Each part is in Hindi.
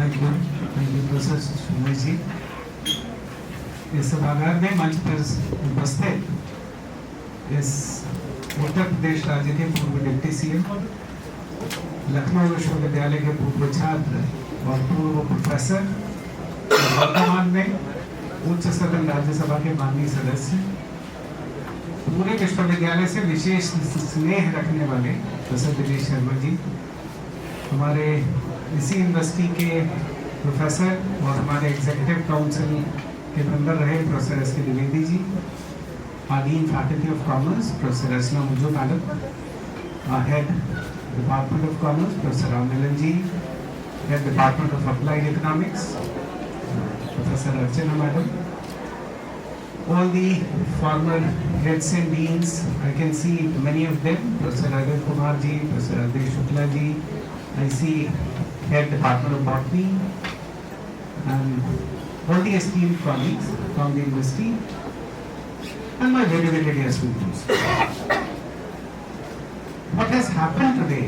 थैंक यू प्रोफेसर सुमेश जी। इस सभागार में मंच पर उपस्थित इस उत्तर प्रदेश राज्य के पूर्व डिप्टी सीएम, लखनऊ विश्वविद्यालय के पूर्व छात्र और पूर्व प्रोफेसर, वर्तमान में उच्च सदन राज्यसभा के माननीय सदस्य, पूरे विश्वविद्यालय से विशेष स्नेह रखने वाले प्रोफेसर दिनेश शर्मा जी, हमारे इसी यूनिवर्सिटी के प्रोफेसर और हमारे एग्जीक्यूटिव काउंसिल के मेंबर रहे professor S K Dwivedi ji, dean faculty of commerce professor Archana Munju madam, head department of commerce professor Ram Milan ji, head department of applied economics professor Archana madam, all the former heads and deans, I can see many of them, Professor Arvind Kumar ji, Professor Adhish Shukla ji, I see head department of botany, and all the esteemed colleagues from the university, and my very very dear students. What has happened today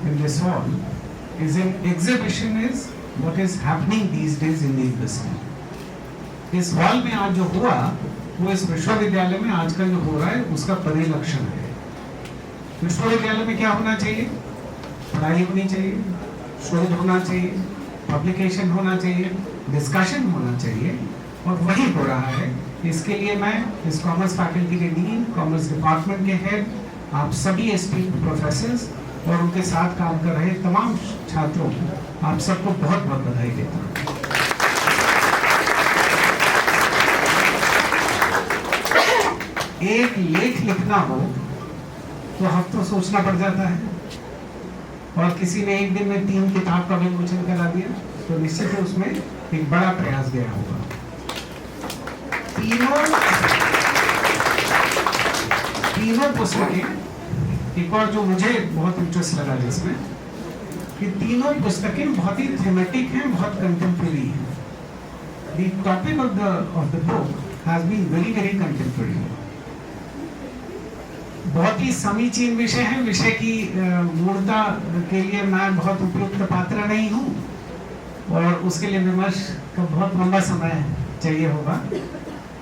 in this hall is an exhibition is what is happening these days in the university. इस हॉल में आज जो हुआ वो इस विश्वविद्यालय में आजकल जो हो रहा है उसका परिलक्षण है। विश्वविद्यालय में क्या होना चाहिए? पढ़ाई होनी चाहिए, शोध होना चाहिए, पब्लिकेशन होना चाहिए, डिस्कशन होना चाहिए, और वही हो रहा है। इसके लिए मैं इस कॉमर्स फैकल्टी के डीन, कॉमर्स डिपार्टमेंट के हेड, आप सभी एस्टीम्ड प्रोफेसर्स और उनके साथ काम कर रहे तमाम छात्रों को आप सबको बहुत बहुत बधाई देता हूँ। एक लेख लिखना हो तो हफ्तों सोचना पड़ जाता है, और किसी ने एक दिन में 3 किताब का विमोचन करा दिया तो निश्चित ही उसमें एक बड़ा प्रयास गया होगा। तीनों पुस्तकें, एक और जो मुझे बहुत इंटरेस्ट लगा जिसमें कि तीनों पुस्तकें बहुत ही थीमेटिक हैं, बहुत कंटेम्प्रेरी हैं। The topic of the book has been very very contemporary. बहुत ही समीचीन विषय है। विषय की मूर्ता के लिए मैं बहुत उपयुक्त पात्र नहीं हूँ, और उसके लिए विमर्श का बहुत लंबा समय चाहिए होगा।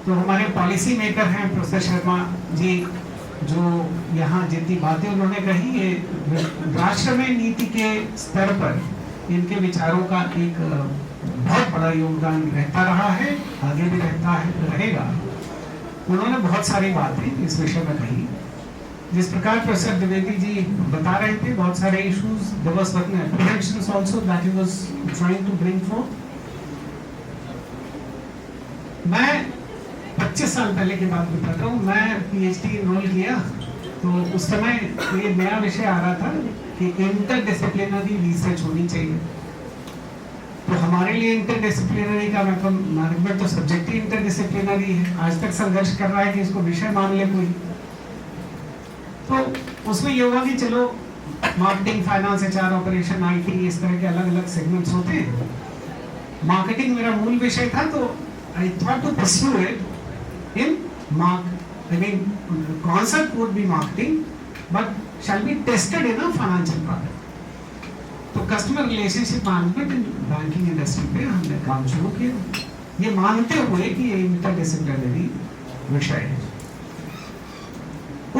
तो हमारे पॉलिसी मेकर हैं प्रोफेसर शर्मा जी, जो यहाँ जितनी बातें उन्होंने कही, ये राष्ट्र में नीति के स्तर पर इनके विचारों का एक बहुत बड़ा योगदान रहता रहा है, आगे भी रहेगा। उन्होंने बहुत सारी बातें इस विषय में कही। जिस प्रकार प्रोफेसर द्विवेदी जी बता रहे थे, बहुत सारे issues, there was certain apprehensions also that he was trying to bring for. मैं 25 साल पहले की बात बताता हूँ। मैं पीएचडी एनरोल किया तो उस समय ये नया विषय आ रहा था कि इंटरडिसिप्लिनरी रिसर्च होनी चाहिए। तो हमारे लिए इंटरडिसिप्लिनरी का मतलब मैनेजमेंट तो सब्जेक्ट ही इंटरडिसिप्लिनरी है, आज तक संघर्ष कर रहा है कि इसको विषय मान ले कोई। तो उसमें ये हुआ कि चलो marketing, finance, HR, operation, IT, इस तरह के अलग अलग सेगमेंट्स होते हैं। मार्केटिंग मेरा मूल विषय था, तो I thought to pursue it in I mean, concept would be marketing, but shall be tested in a financial product. तो customer relationship management in banking industry पे हमने काम शुरू किया, ये मानते हुए कि ये इंटरडिसिप्लिनरी विषय है।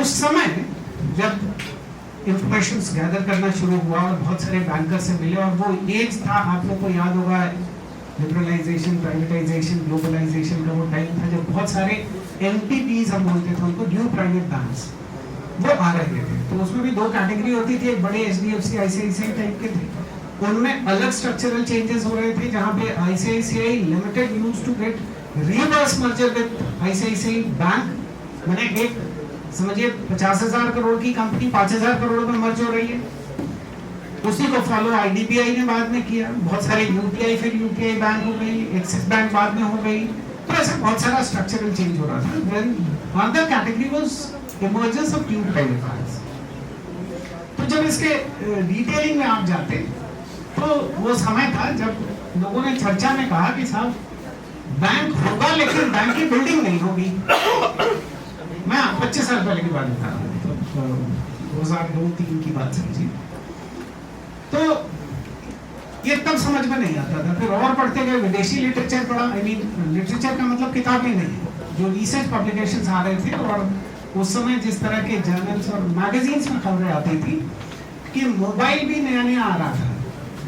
उस समय जब इंफॉर्मेशंस गैदर करना शुरू हुआ और बहुत सारे बैंकर से मिले, और वो एज था, आप लोगों को याद होगा, लिबरलाइजेशन, प्राइवेटाइजेशन, ग्लोबलाइजेशन का वो टाइम था जब बहुत सारे एनपीपीज हम बोलते थे उनको, न्यू प्राइवेट बैंक्स, वो आ रहे थे। तो उसमें भी 2 कैटेगरी होती थी, एक बड़े एचडीएफसी, आईसीआईसीआई टाइप के थे, उनमें अलग स्ट्रक्चरल चेंजेस हो रहे थे, जहां पे ICICI limited used to get reverse merger with ICICI bank. मैंने एक समझिए 50,000 करोड़ की कंपनी 5,000 करोड़ में मर्ज हो रही है। उसी को फॉलो आईडीबीआई ने बाद में किया, बहुत सारे यूटीआई, फिर यूटीआई बैंक हो गई, एक्सिस बैंक बाद में हो गई। तो ऐसा बहुत सारा स्ट्रक्चरल चेंज हो रहा था। Then another category was emergence of new private banks. तो जब इसके डिटेलिंग में आप जाते तो वो समय था जब लोगों ने चर्चा में कहा कि साहब बैंक होगा लेकिन बैंक की बिल्डिंग नहीं होगी। मैं 25 साल पहले की बात बता रहा हूँ, 2002-03 की बात समझिए। तो ये तब समझ में नहीं आता था, फिर और पढ़ते गए, विदेशी लिटरेचर पढ़ा। आई मीन लिटरेचर का मतलब किताब ही नहीं है, जो रिसर्च पब्लिकेशंस आ रहे थे, और उस समय जिस तरह के जर्नल्स और मैगजीन्स में खबरें आती थी कि मोबाइल भी नया नया आ रहा था,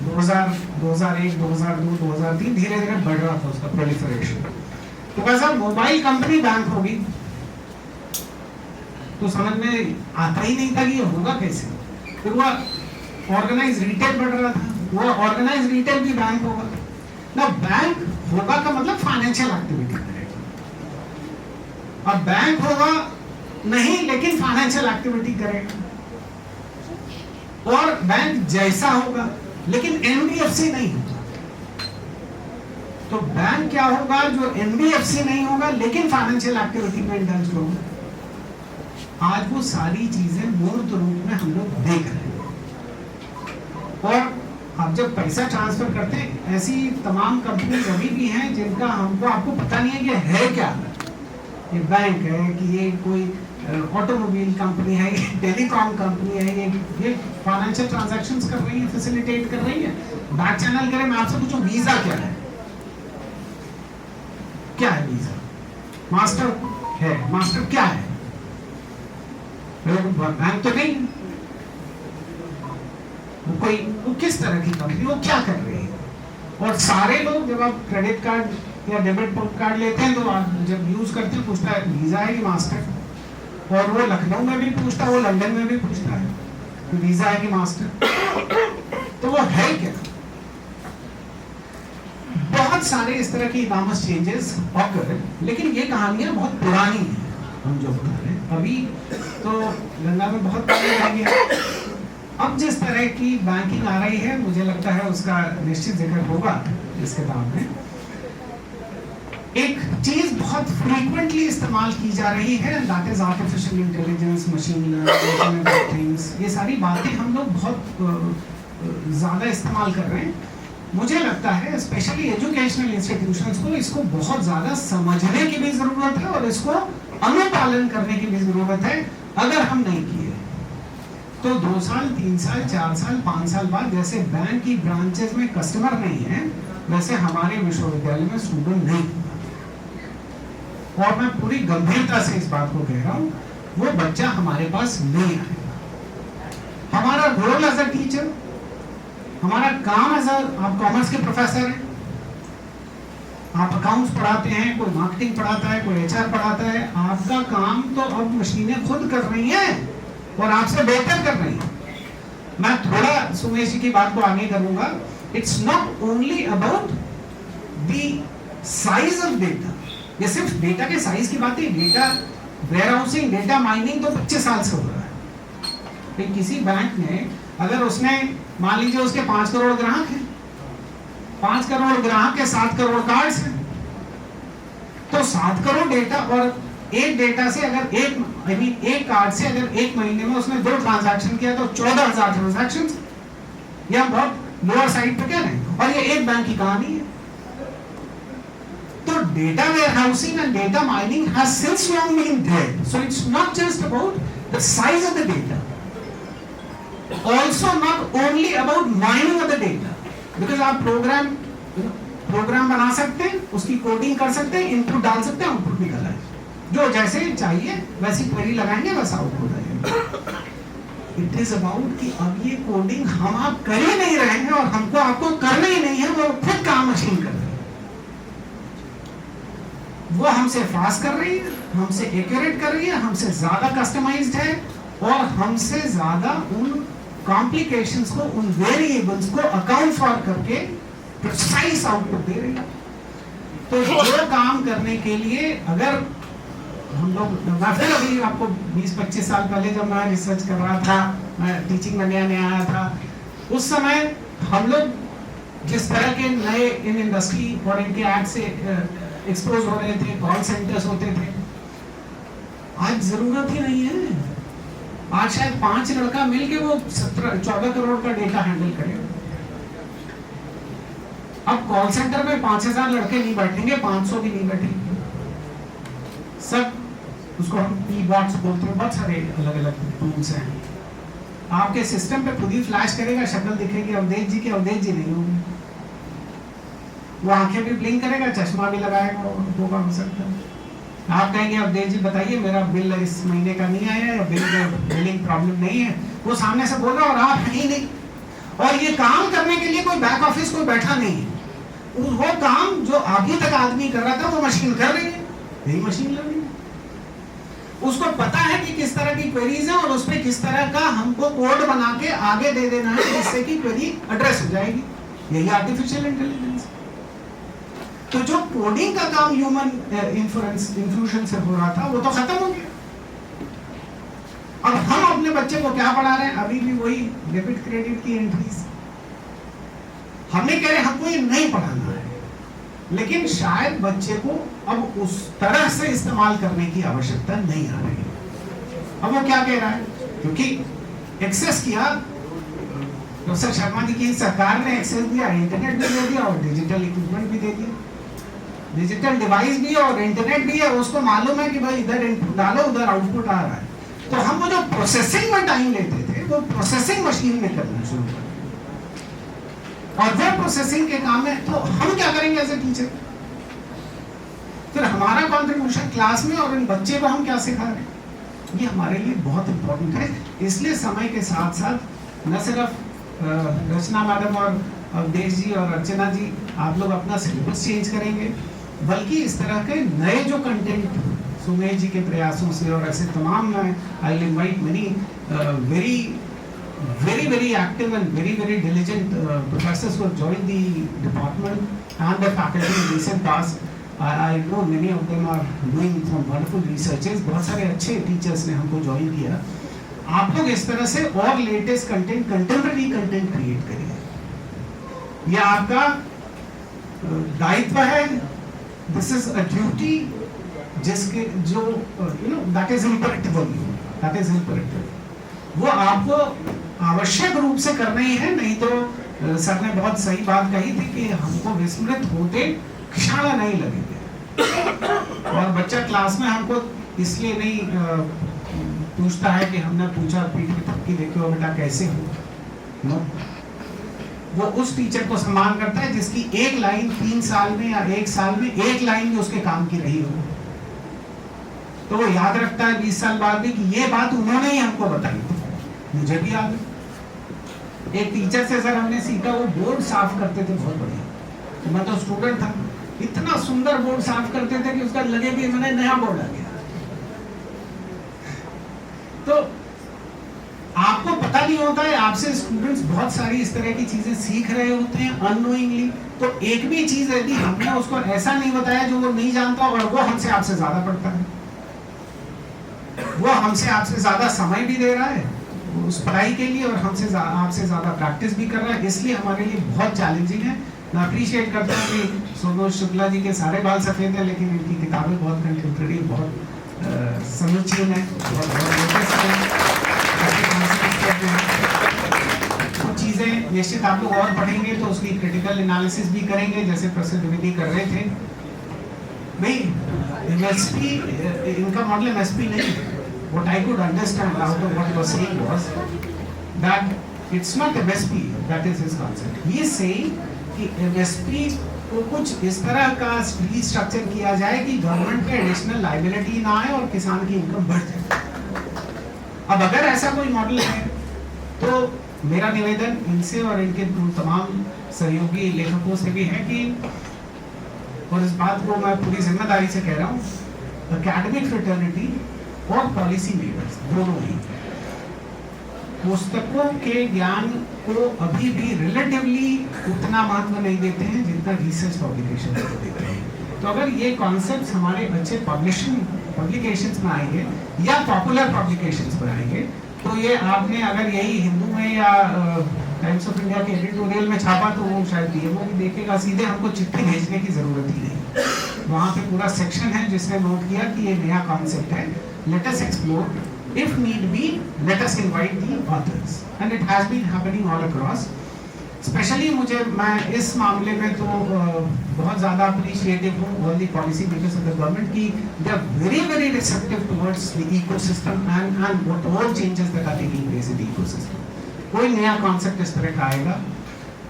2000, 2001, 2002, 2003, धीरे धीरे बढ़ रहा था उसका प्रोलिफरेशन। तो कैसा मोबाइल कंपनी बैंक होगी, तो समझ में आता ही नहीं था कि ये होगा कैसे। फिर वो ऑर्गेनाइज रिटेल बढ़ रहा था, वो ऑर्गेनाइज रिटेल भी बैंक होगा ना। बैंक होगा का मतलब फाइनेंशियल एक्टिविटी करेगा, अब बैंक होगा नहीं लेकिन फाइनेंशियल एक्टिविटी करेगा, और बैंक जैसा होगा लेकिन एनबीएफसी नहीं होगा। तो बैंक क्या होगा, जो एनबीएफसी नहीं होगा लेकिन फाइनेंशियल एक्टिविटी में इंडल्ज होगा। आज वो सारी चीजें मूर्त रूप में हम लोग देख रहे हैं, और आप जब पैसा ट्रांसफर करते हैं, ऐसी तमाम कंपनीज अभी भी हैं जिनका हमको आपको पता नहीं है कि है क्या, ये बैंक है कि ये कोई ऑटोमोबाइल कंपनी है, ये टेलीकॉम कंपनी है, ये फाइनेंशियल ट्रांजैक्शंस कर रही है, फैसिलिटेट कर रही है। बैक चैनल करें, मैं आपसे पूछूं वीजा क्या है? क्या है वीजा? मास्टर है, मास्टर क्या है? बैंक तो नहीं, वो किस तरह की कंपनी, वो क्या कर रही है? और सारे लोग जब आप क्रेडिट कार्ड या डेबिट कार्ड लेते हैं तो आप जब यूज करते हैं पूछता है वीजा है कि मास्टर, और वो लखनऊ में भी पूछता है, वो लंदन में भी पूछता है कि वीजा है कि मास्टर। तो वो है क्या? बहुत सारे इस तरह की इकॉमर्स चेंजेस ऑकर, लेकिन ये कहानियां बहुत पुरानी हैं। हम जो बता रहे हैं अभी तो गंगा में बहुत पानी आ गया, अब जिस तरह की बैंकिंग आ रही है मुझे लगता है उसका निश्चित जिक्र होगा इस किताब में। एक चीज बहुत फ्रीक्वेंटली इस्तेमाल की जा रही है, that is artificial intelligence, machine learning, things. ये सारी बातें हम लोग बहुत ज्यादा इस्तेमाल कर रहे हैं। मुझे लगता है स्पेशली एजुकेशनल इंस्टीट्यूशंस को इसको बहुत ज्यादा समझने की भी जरूरत है, और इसको अनुपालन करने की भी जरूरत है। अगर हम नहीं किए तो 2 साल, 3 साल, 4 साल, 5 साल बाद जैसे बैंक की ब्रांचेस में कस्टमर नहीं है, वैसे हमारे विश्वविद्यालय में स्टूडेंट नहीं। और मैं पूरी गंभीरता से इस बात को कह रहा हूं, वो बच्चा हमारे पास नहीं आएगा। हमारा रोल एज अ टीचर, हमारा काम एज आप कॉमर्स के प्रोफेसर हैं, आप अकाउंट्स पढ़ाते हैं, कोई मार्केटिंग पढ़ाता है, कोई एचआर पढ़ाता है, आपका काम तो अब मशीनें खुद कर रही हैं और आपसे बेहतर कर रही हैं। मैं थोड़ा सुमेश जी की बात को आगे करूंगा। It's not only about the size of data, ये सिर्फ डेटा के साइज की बात है। डेटा वेयरहाउसिंग, डेटा माइनिंग तो 25 साल से हो रहा है। लेकिन किसी बैंक ने अगर उसने मान लीजिए उसके 5 करोड़ ग्राहक हैं, 5 करोड़ ग्राहक के 7 करोड़ कार्ड्स हैं, तो 7 करोड़ डेटा, और एक डेटा से अगर एक कार्ड से अगर एक महीने में उसने 2 ट्रांजैक्शन किया तो 14,000 ट्रांजैक्शन, ये हम बहुत लोअर साइड पे कह रहे हैं, और ये एक बैंक की कहानी है। तो data warehousing and data mining has since long been there, so it's not just about the size of the data, also not only about mining of the data, because आप प्रोग्राम बना सकते हैं, उसकी कोडिंग कर सकते हैं, इनपुट डाल सकते हैं, आउटपुट निकल आए, जो जैसे चाहिए वैसी क्वेरी लगाएंगे वैसा आउटपुट आएगा। इट इज अबाउट कि अब ये कोडिंग हम आप कर ही नहीं रहे हैं, और हमको आपको करना ही नहीं है, वो खुद काम मशीन कर रही है, वो हमसे फास्ट कर रही है, हमसे एक्यूरेट कर रही है, हमसे ज्यादा कस्टमाइज्ड है, और हमसे ज्यादा उन कॉम्प्लिकेशंस को, उन वेरिएबल्स को अकाउंट फॉर करके प्रिसाइज आउटपुट दे रही है। तो जो काम करने के लिए अगर हम लोग, मैं फिर अभी आपको 20-25 साल पहले जब मैं रिसर्च कर रहा था, मैं टीचिंग में नया आया था, उस समय हम लोग जिस तरह के नए इन इंडस्ट्री और इनके एड से एक्सपोज हो रहे थे, कॉल सेंटर्स होते थे, आज जरूरत ही नहीं है। आज शायद 5 लड़का मिलके वो 14 करोड़ का डेटा हैंडल करेगा। अब कॉल सेंटर में 5,000 लड़के नहीं बैठेंगे, 500 भी नहीं बैठेंगे, सब उसको हम ई-बॉट्स बोलते हैं, बहुत सारे अलग अलग टूल्स हैं। आपके सिस्टम पे खुद ही फ्लैश करेगा, शक्ल दिखेगी अवधेश जी की, अवधेश जी नहीं होंगे। वो आंखें भी ब्लिंक करेगा, चश्मा भी लगाएगा, होगा हो सकता है। आप कहेंगे अवधेश जी बताइए मेरा बिल इस महीने का नहीं आया, या बिलिंग प्रॉब्लम नहीं है, वो सामने से बोल रहा और आप ही नहीं। और ये काम करने के लिए कोई बैक ऑफिस कोई बैठा नहीं है, वो काम जो अभी तक आदमी कर रहा था वो मशीन कर रही है, यही मशीन लर्निंग। उसको पता है कि किस तरह की क्वेरीज है और उस पर किस तरह का हमको कोड बना के आगे दे देना है जिससे कि क्वेरी एड्रेस हो जाएगी, यही आर्टिफिशियल इंटेलिजेंस। तो जो कोडिंग का काम ह्यूमन इंफ्यूजन से हो रहा था वो तो खत्म हो गया। अब हम अपने बच्चे को क्या पढ़ा रहे हैं, अभी भी वही डेबिट क्रेडिट की एंट्रीज। हमें कह रहे हैं हमको ये नहीं पढ़ाना है, लेकिन शायद बच्चे को अब उस तरह से इस्तेमाल करने की आवश्यकता नहीं आ रही है। अब वो क्या कह रहा है, क्योंकि एक्सेस किया, प्रोफेसर शर्मा जी की सरकार ने एक्सेस दिया, इंटरनेट भी दे दिया और डिजिटल इक्विपमेंट भी दे दिया, डिजिटल डिवाइस भी और इंटरनेट भी है। उसको मालूम है कि भाई इधर इनपुट डालो उधर आउटपुट आ रहा है। तो हम वो जो प्रोसेसिंग में टाइम लेते थे वो प्रोसेसिंग मशीन में करना शुरू कर, और वो प्रोसेसिंग के काम में तो हम क्या करेंगे एज ए टीचर, फिर हमारा कंट्रीब्यूशन क्लास में और इन बच्चे को हम क्या सिखा रहे हैं, ये हमारे लिए बहुत इंपॉर्टेंट है। इसलिए समय के साथ साथ न सिर्फ रचना मैडम और अवधेश जी और अर्चना जी आप लोग अपना सिलेबस चेंज करेंगे, बल्कि इस तरह के नए जो कंटेंट सुमेश जी के प्रयासों से और ऐसे तमाम, I will invite many very active and very diligent professors who have joined the department and the faculty in recent past. I know many of them are doing some wonderful researches. बहुत सारे अच्छे टीचर्स ने हमको ज्वाइन किया। आप लोग इस तरह से और latest content, contemporary content create करिए, यह आपका दायित्व है। दिस इज अ ड्यूटी जिसके जो दैट इज इम्परेटिव, वो आपको आवश्यक रूप से करना ही है। नहीं तो सर ने बहुत सही बात कही थी कि हमको विस्मृत होते क्षण नहीं लगेंगे, और बच्चा क्लास में हमको इसलिए नहीं पूछता है कि हमने पूछा पीठ की थपकी देखे हो बेटा कैसे हो, नो, वो उस टीचर को सम्मान करता है जिसकी एक लाइन 3 साल में या 1 साल में एक लाइन भी उसके काम की रही हो, तो वो याद रखता है 20 साल बाद भी कि ये बात उन्होंने ही हमको बताई थी। मुझे भी याद है एक टीचर से सर हमने सीखा, वो बोर्ड साफ करते थे बहुत बढ़िया, मैं तो स्टूडेंट था, इतना सुंदर बोर्ड साफ करते थे कि उसका लगे कि मैंने नया बोर्ड आ गया। तो आपको पता नहीं होता है, आपसे स्टूडेंट्स बहुत सारी इस तरह की चीजें सीख रहे होते हैं अननोइंगली। तो एक भी चीज यदि हमने उसको ऐसा नहीं बताया जो वो नहीं जानता और वो हमसे आपसे ज्यादा पढ़ता है, वो हमसे आपसे ज्यादा समय भी दे रहा है उस पढ़ाई के लिए और हमसे आपसे ज्यादा प्रैक्टिस भी कर रहा है, इसलिए हमारे लिए बहुत चैलेंजिंग है। मैं अप्रिशिएट करता हूँ कि सोनू शुक्ला जी के सारे बाल सफेद हैं, लेकिन इनकी किताबें बहुत कंटेम्प्रेरी, बहुत समीचीन है, कुछ चीजें निश्चित आप लोग और पढ़ेंगे तो उसकी क्रिटिकल एनालिसिस भी करेंगे, जैसे प्रसिद्ध विधि कर रहे थे। भाई एमएसपी इनका मॉडल एमएसपी नहीं। What I could understand out of what he was saying was that it's not MSP that is his concept. He is saying कि MSP को कुछ इस तरह का स्ट्रक्चर किया जाए कि गवर्नमेंट पे एडिशनल लायबिलिटी ना आए और किसान की इनकम बढ़ जाए। अब अगर ऐसा कोई मॉडल है तो मेरा निवेदन इनसे और इनके तमाम सहयोगी लेखकों से भी है कि, और इस बात को मैं पूरी जिम्मेदारी से कह रहा हूँ, एकेडमिक फ्रेटर्निटी और पॉलिसी मेकर्स दोनों ही पुस्तकों के ज्ञान को अभी भी रिलेटिवली उतना महत्व नहीं देते हैं जितना रिसर्च पब्लिकेशन को देते हैं। तो अगर ये कॉन्सेप्ट्स हमारे अच्छे पब्लिकेशंस में आएंगे या पॉपुलर पब्लिकेशंस में आएंगे, तो ये आपने अगर यही हिंदू में या टाइम्स ऑफ इंडिया के एडिटोरियल में छापा तो वो शायद डीएमओ भी देखेगा, सीधे हमको चिट्ठी भेजने की जरूरत ही नहीं। वहाँ पे पूरा सेक्शन है जिसने नोट किया कि ये नया कॉन्सेप्ट है, let us explore, if need be let us invite the authors, and it has been happening all across. Specially मैं इस मामले में तो बहुत ज़्यादा अप्रिशिएटिव हूँ all the policy makers of the government की they are very receptive towards the ecosystem and what all changes that are taking place in the ecosystem. कोई नया कॉन्सेप्ट इस तरह का आएगा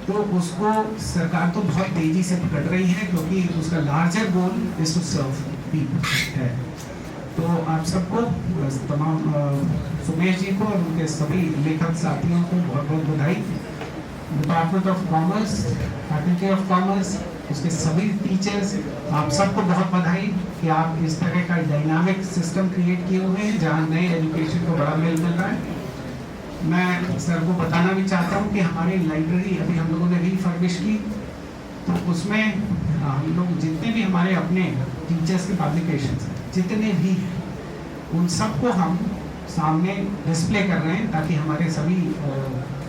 तो उसको सरकार तो बहुत तेजी से पकड़ रही है, क्योंकि उसका larger goal is to serve people है। तो आप सबको तमाम सुमेश जी को और उनके सभी लेखक साथियों को बहुत बहुत बधाई। Department of commerce, faculty of commerce, उसके सभी टीचर्स, आप सबको बहुत बधाई कि आप इस तरह का डायनामिक सिस्टम क्रिएट किए हुए हैं जहाँ नए एजुकेशन को बड़ा मेल मिल रहा है। मैं सर को बताना भी चाहता हूँ कि हमारी लाइब्रेरी अभी हम लोगों ने रीफर्बिश की, तो उसमें हम लोग जितने भी हमारे अपने टीचर्स के पब्लिकेशंस जितने भी हैं उन सबको हम सामने डिस्प्ले कर रहे हैं, ताकि हमारे सभी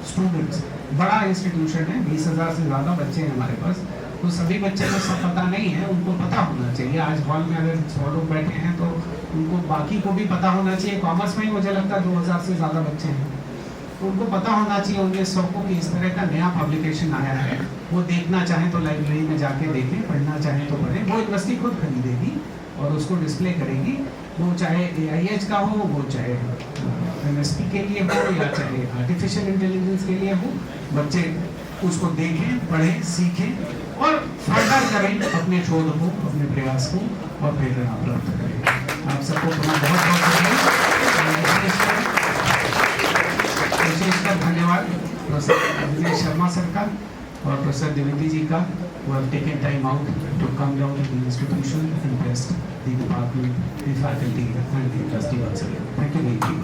स्टूडेंट्स, बड़ा इंस्टीट्यूशन है, 20,000 से ज़्यादा बच्चे हैं हमारे पास, तो सभी बच्चे को सब पता नहीं है, उनको पता होना चाहिए। आज हॉल में अगर 100 लोग बैठे हैं तो उनको बाकी को भी पता होना चाहिए। कॉमर्स में ही मुझे लगता है 2,000 से ज़्यादा बच्चे हैं, तो उनको पता होना चाहिए उनके 100 को कि इस तरह का नया पब्लिकेशन आया है। वो देखना चाहें तो लाइब्रेरी में जाके देखें, पढ़ना चाहें तो पढ़ें। वो यूनिवर्सिटी खुद खरीदेगी और उसको डिस्प्ले करेगी, वो चाहे AIH का हो, वो चाहे MSP के लिए हो, या चाहे आर्टिफिशियल इंटेलिजेंस के लिए हो। बच्चे उसको देखें, पढ़ें, सीखें और फर्दर करें अपने शोध को, अपने प्रयास को, और प्रेरणा प्राप्त करें। आप सबको बहुत बहुत विशेषकर धन्यवाद प्रोफेसर विजय शर्मा सर का और प्रोफेसर द्विवेदी जी का, who have taken time out to come down to the institution and bless the department, the faculty and the industry once again. Thank you very much.